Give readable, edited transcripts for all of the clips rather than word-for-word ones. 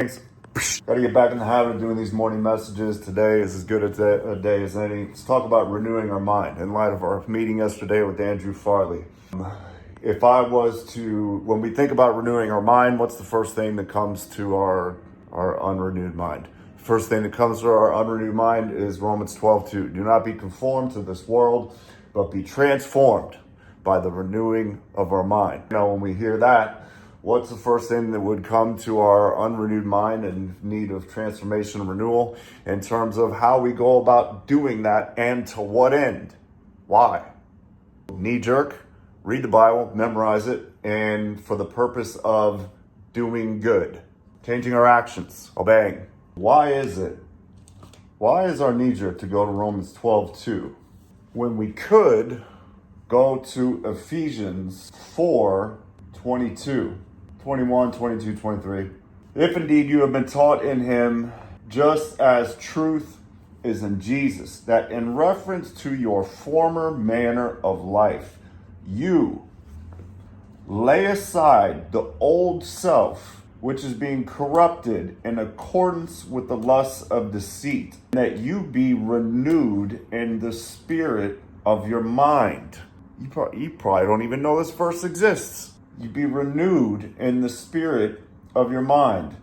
Thanks. Gotta get back in the habit of doing these morning messages. Today is as good a day as any. Let's talk about renewing our mind in light of our meeting yesterday with Andrew Farley. If I was to, when we think about renewing our mind, what's the first thing that comes to our unrenewed mind? First thing that comes to our unrenewed mind is Romans 12:2. Do not be conformed to this world, but be transformed by the renewing of our mind. Now, when we hear that, what's the first thing that would come to our unrenewed mind in need of transformation and renewal in terms of how we go about doing that and to what end? Why? Knee jerk, read the Bible, memorize it, and for the purpose of doing good, changing our actions, obeying. Why is it? Why is our knee jerk to go to Romans 12:2 when we could go to Ephesians 4:22? 21, 22, 23. If indeed you have been taught in him, just as truth is in Jesus, that in reference to your former manner of life, you lay aside the old self, which is being corrupted in accordance with the lusts of deceit, that you be renewed in the spirit of your mind. You probably don't even know this verse exists. You be renewed in the spirit of your mind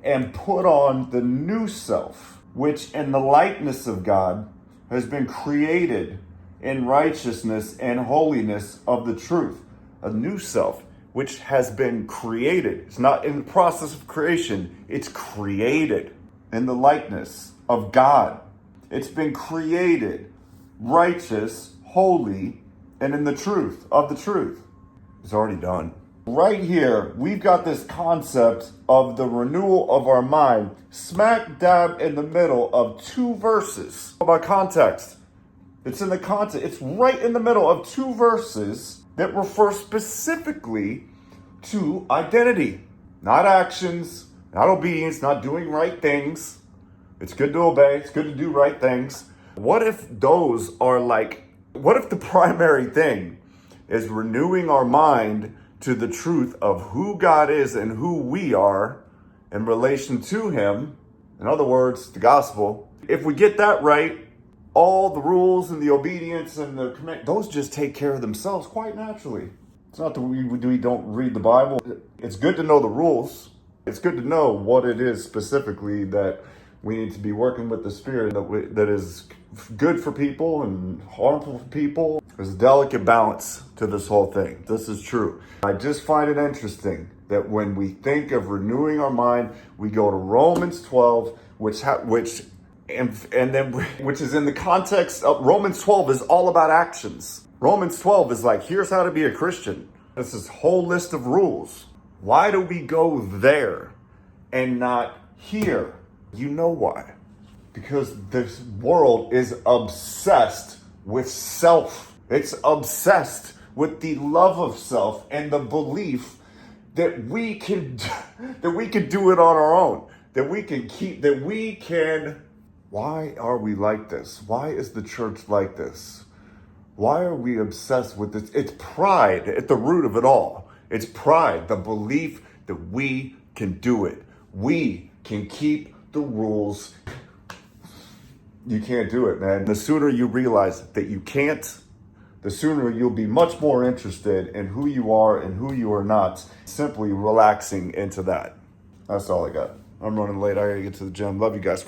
and put on the new self, which in the likeness of God has been created in righteousness and holiness of the truth. A new self, which has been created. It's not in the process of creation. It's created in the likeness of God. It's been created righteous, holy, and in the truth of the truth. It's already done. Right here, we've got this concept of the renewal of our mind smack dab in the middle of two verses. About context, it's in the context. It's right in the middle of two verses that refer specifically to identity, not actions, not obedience, not doing right things. It's good to obey. It's good to do right things. What if those are what if the primary thing is renewing our mind to the truth of who God is and who we are in relation to him? In other words, the gospel. If we get that right, all the rules and the obedience and the command, those just take care of themselves quite naturally. It's not that we don't read the Bible. It's good to know the rules. It's good to know what it is specifically that we need to be working with the Spirit that is good for people and harmful for people. There's a delicate balance to this whole thing. This is true. I just find it interesting that when we think of renewing our mind, we go to Romans 12, which is in the context of Romans 12 is all about actions. Romans 12 is like, here's how to be a Christian. This is a whole list of rules. Why do we go there and not here? You know why? Because this world is obsessed with self. It's obsessed with the love of self and the belief that we can do it on our own. Why are we like this? Why is the church like this? Why are we obsessed with this? It's pride at the root of it all. It's pride, the belief that we can do it. We can keep the rules. You can't do it, man. The sooner you realize that you can't, the sooner you'll be much more interested in who you are and who you are not, simply relaxing into that. That's all I got. I'm running late. I gotta get to the gym. Love you guys.